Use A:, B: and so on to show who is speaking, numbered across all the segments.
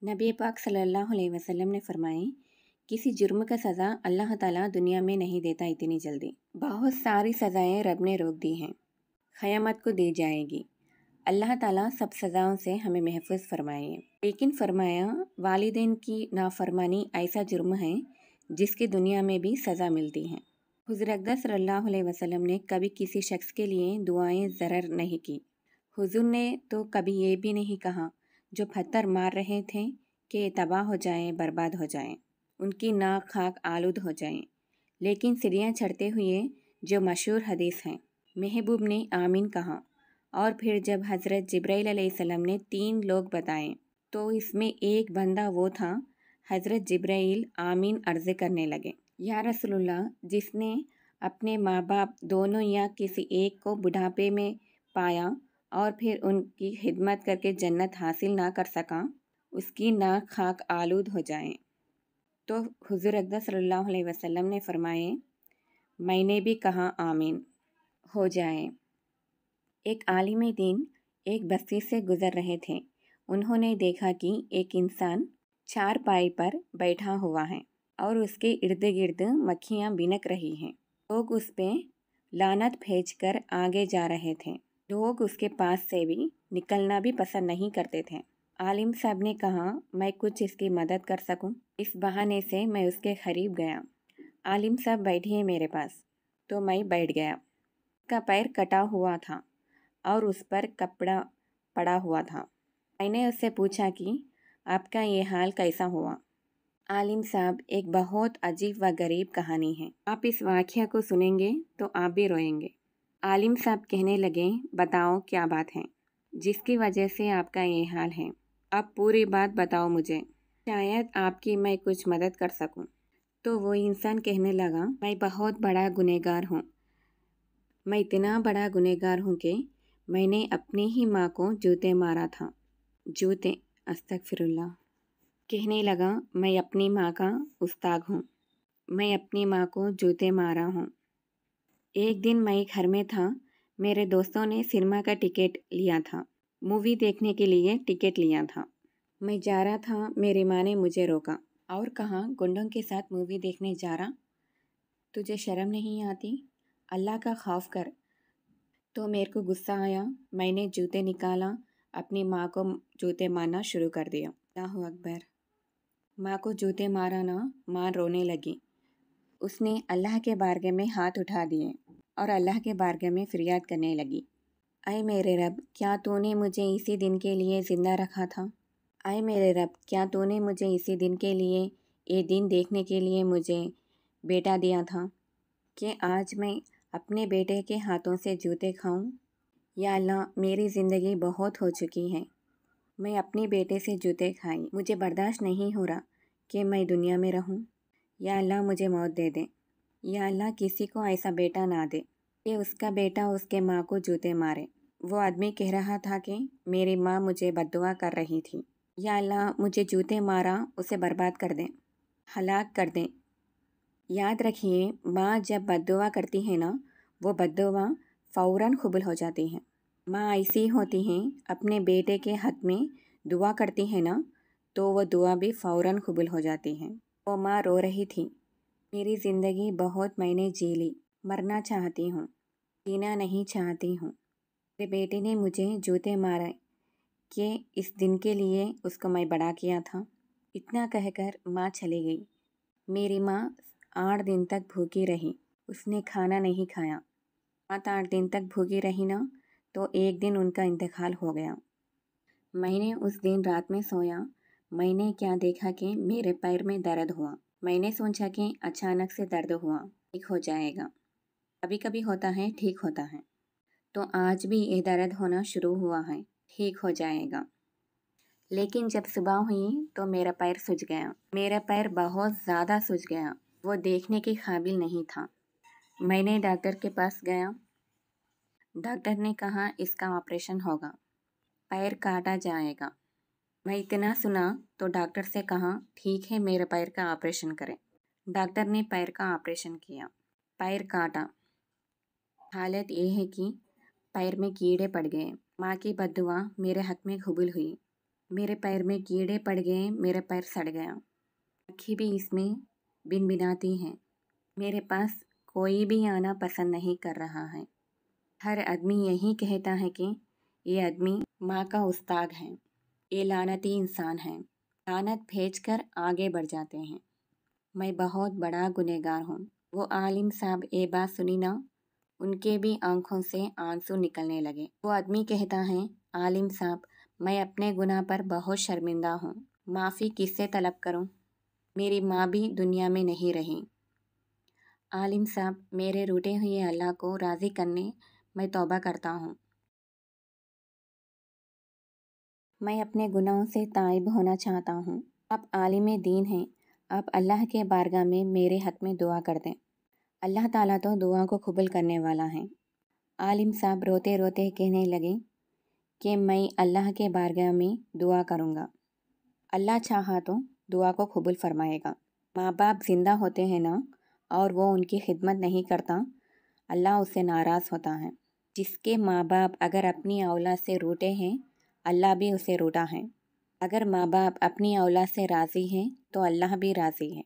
A: नबी पाक सल्लल्लाहु अलैहि वसल्लम ने फरमाए, किसी जुर्म का सज़ा अल्लाह ताला दुनिया में नहीं देता इतनी जल्दी। बहुत सारी सज़ाएं रब ने रोक दी हैं, क़यामत को दी जाएगी। अल्लाह ताला सब सज़ाओं से हमें महफूज फरमाए। लेकिन फरमाया, वालिदैन की नाफरमानी ऐसा जुर्म है जिसकी दुनिया में भी सज़ा मिलती है। हुज़ूर अक़दस सल्लल्लाहु अलैहि वसल्लम ने कभी किसी शख्स के लिए दुआएं ज़रर नहीं की। हुज़ूर ने तो कभी ये भी नहीं कहा जो पत्थर मार रहे थे कि तबाह हो जाएं, बर्बाद हो जाएं, उनकी नाक खाक आलूद हो जाएं। लेकिन सीढ़ियाँ चढ़ते हुए जो मशहूर हदीस है, महबूब ने आमीन कहा और फिर जब हज़रत जिब्राइल अलैहिस्सलाम ने 3 लोग बताए तो इसमें एक बंदा वो था। हज़रत जिब्राइल आमीन अर्ज़ करने लगे, या रसूलुल्लाह, जिसने अपने माँ बाप दोनों या किसी एक को बुढ़ापे में पाया और फिर उनकी खिदमत करके जन्नत हासिल ना कर सका, उसकी नाक खाक आलूद हो जाए। तो हुज़ूर अक़दस सल्लल्लाहु अलैहि वसल्लम ने फरमाए, मैंने भी कहा आमीन, हो जाए। एक आलिम दीन एक बस्ती से गुज़र रहे थे। उन्होंने देखा कि एक इंसान 4 पाई पर बैठा हुआ है और उसके इर्द गिर्द मक्खियाँ बिनक रही हैं। लोग उस पर लानत भेजकर आगे जा रहे थे। लोग उसके पास से भी निकलना भी पसंद नहीं करते थे। आलिम साहब ने कहा, मैं कुछ इसकी मदद कर सकूं। इस बहाने से मैं उसके करीब गया। आलिम साहब बैठिए मेरे पास। तो मैं बैठ गया। उसका पैर कटा हुआ था और उस पर कपड़ा पड़ा हुआ था। मैंने उससे पूछा कि आपका ये हाल कैसा हुआ। आलिम साहब, एक बहुत अजीब व गरीब कहानी है। आप इस वाक़या को सुनेंगे तो आप भी रोएंगे। आलिम साहब कहने लगे, बताओ क्या बात है जिसकी वजह से आपका ये हाल है। आप पूरी बात बताओ मुझे, शायद आपकी मैं कुछ मदद कर सकूं। तो वो इंसान कहने लगा, मैं बहुत बड़ा गुनहगार हूँ। मैं इतना बड़ा गुनहगार हूँ कि मैंने अपनी ही माँ को जूते मारा था। जूते, अस्तगफिरुल्लाह। कहने लगा, मैं अपनी माँ का उस्ताद हूँ। मैं अपनी माँ को जूते मारा हूँ। एक दिन मैं घर में था। मेरे दोस्तों ने सिनेमा का टिकट लिया था। मूवी देखने के लिए टिकट लिया था। मैं जा रहा था। मेरी माँ ने मुझे रोका और कहा, गुंडों के साथ मूवी देखने जा रहा, तुझे शर्म नहीं आती? अल्लाह का खौफ कर। तो मेरे को गुस्सा आया। मैंने जूते निकाला, अपनी माँ को जूते मारना शुरू कर दिया। अल्लाहु अकबर। माँ को जूते मारा ना, माँ रोने लगी। उसने अल्लाह के बारगाह में हाथ उठा दिए और अल्लाह के बारगाह में फरियाद करने लगी, आए मेरे रब, क्या तूने मुझे इसी दिन के लिए ज़िंदा रखा था? आए मेरे रब, क्या तूने मुझे इसी दिन के लिए, ये दिन देखने के लिए मुझे बेटा दिया था कि आज मैं अपने बेटे के हाथों से जूते खाऊं? या अल्लाह, मेरी ज़िंदगी बहुत हो चुकी है। मैं अपने बेटे से जूते खाई। मुझे बर्दाश्त नहीं हो रहा कि मैं दुनिया में रहूं। या अल्लाह, मुझे मौत दे दे। या अल्लाह, किसी को ऐसा बेटा ना दे कि उसका बेटा उसके माँ को जूते मारे। वो आदमी कह रहा था कि मेरी माँ मुझे बद्दुआ कर रही थी। या अल्लाह, मुझे जूते मारा उसे बर्बाद कर दें, हलाक कर दें। याद रखिए, माँ जब बद्दुआ करती है ना, वो बद्दुआ फ़ौरन कबूल हो जाती है। माँ ऐसी होती हैं, अपने बेटे के हक़ में दुआ करती है ना, तो वो दुआ भी फ़ौरन कबूल हो जाती है। वो माँ रो रही थी, मेरी ज़िंदगी बहुत मैंने जी ली, मरना चाहती हूँ, जीना नहीं चाहती हूँ। मेरे बेटे ने मुझे जूते मारे कि इस दिन के लिए उसको मैं बड़ा किया था। इतना कहकर माँ चली गई। मेरी माँ 8 दिन तक भूखी रही। उसने खाना नहीं खाया। 7-8 दिन तक भूखी रही ना, तो एक दिन उनका इंतकाल हो गया। मैंने उस दिन रात में सोया। मैंने क्या देखा कि मेरे पैर में दर्द हुआ। मैंने सोचा कि अचानक से दर्द हुआ, ठीक हो जाएगा। कभी कभी होता है, ठीक होता है। तो आज भी ये दर्द होना शुरू हुआ है, ठीक हो जाएगा। लेकिन जब सुबह हुई तो मेरा पैर सूज गया। मेरा पैर बहुत ज़्यादा सूज गया। वो देखने के काबिल नहीं था। मैंने डॉक्टर के पास गया। डॉक्टर ने कहा, इसका ऑपरेशन होगा, पैर काटा जाएगा। मैं इतना सुना तो डॉक्टर से कहा, ठीक है, मेरे पैर का ऑपरेशन करें। डॉक्टर ने पैर का ऑपरेशन किया, पैर काटा। हालत यह है कि पैर में कीड़े पड़ गए। माँ की बद्दुआ मेरे हक़ में कबूल हुई। मेरे पैर में कीड़े पड़ गए, मेरा पैर सड़ गया। पक्षी भी इसमें भिनभिनाती हैं। मेरे पास कोई भी आना पसंद नहीं कर रहा है। हर आदमी यही कहता है कि ये आदमी माँ का उस्ताद है, ये लानती इंसान है। लानत भेजकर आगे बढ़ जाते हैं। मैं बहुत बड़ा गुनहगार हूँ। वो आलिम साहब ये बात सुनी ना, उनके भी आंखों से आंसू निकलने लगे। वो आदमी कहता है, आलिम साहब, मैं अपने गुनाह पर बहुत शर्मिंदा हूँ। माफ़ी किससे तलब करूँ? मेरी माँ भी दुनिया में नहीं रही। आलिम साहब, मेरे रूठे हुए अल्लाह को राज़ी करने मैं तौबा करता हूँ। मैं अपने गुनाहों से ताइब होना चाहता हूँ। आप आलिम दीन हैं, आप अल्लाह के बारगाह में मेरे हक़ में दुआ कर दें। अल्लाह ताला तो दुआ को कबूल करने वाला है। आलिम साहब रोते रोते कहने लगे कि मैं अल्लाह के बारगाह में दुआ करूँगा। अल्लाह चाहा तो दुआ को कबूल फरमाएगा। माँ बाप ज़िंदा होते हैं ना, और वो उनकी खिदमत नहीं करता, अल्लाह उससे नाराज़ होता है। जिसके माँ बाप अगर अपनी औलाद से रूठे हैं, अल्लाह भी उसे रूठा है। अगर माँ बाप अपनी औलाद से राज़ी हैं तो अल्लाह भी राज़ी है।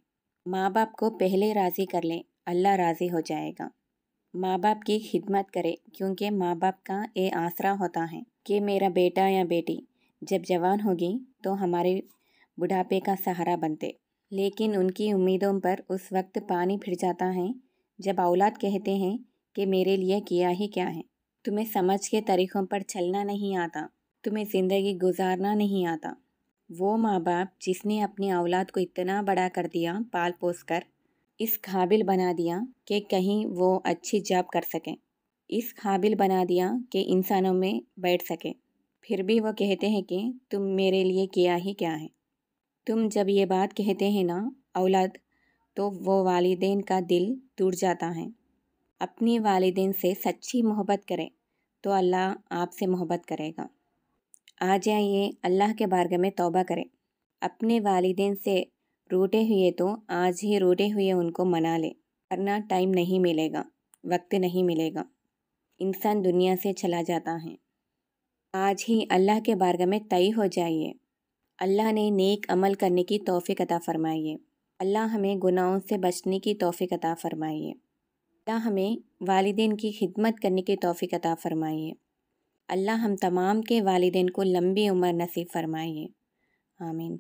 A: माँ बाप को पहले राज़ी कर ले, अल्लाह राज़ी हो जाएगा। माँ बाप की खिदमत करे, क्योंकि माँ बाप का ये आसरा होता है कि मेरा बेटा या बेटी जब जवान होगी तो हमारे बुढ़ापे का सहारा बनते। लेकिन उनकी उम्मीदों पर उस वक्त पानी फिर जाता है जब औलाद कहते हैं कि मेरे लिए किया ही क्या है। तुम्हें समझ के तरीक़ों पर चलना नहीं आता, तुम्हें ज़िंदगी गुजारना नहीं आता। वो माँ बाप जिसने अपनी औलाद को इतना बड़ा कर दिया, पाल पोस कर इस काबिल बना दिया कि कहीं वो अच्छी जॉब कर सकें, इस काबिल बना दिया कि इंसानों में बैठ सके, फिर भी वो कहते हैं कि तुम मेरे लिए किया ही क्या है। तुम जब ये बात कहते हैं ना औलाद, तो वो वालिदैन का दिल टूट जाता है। अपनी वालिदैन से सच्ची मोहब्बत करें तो अल्लाह आपसे मोहब्बत करेगा। आ जाइए अल्लाह के बारगाह में तौबा करें। अपने वालिदैन से रूठे हुए तो आज ही रूठे हुए उनको मना ले, वरना टाइम नहीं मिलेगा, वक्त नहीं मिलेगा। इंसान दुनिया से चला जाता है। आज ही अल्लाह के बारगाह में तय हो जाइए। अल्लाह ने नेक अमल करने की तौफीक अता फरमाइए। अल्लाह हमें गुनाहों से बचने की तौफीक अता फरमाइए। अल्लाह हमें वालिदैन की खिदमत करने की तौफीक अता फरमाइए। अल्लाह हम तमाम के वालिदैन को लंबी उम्र नसीब फरमाइए। आमीन।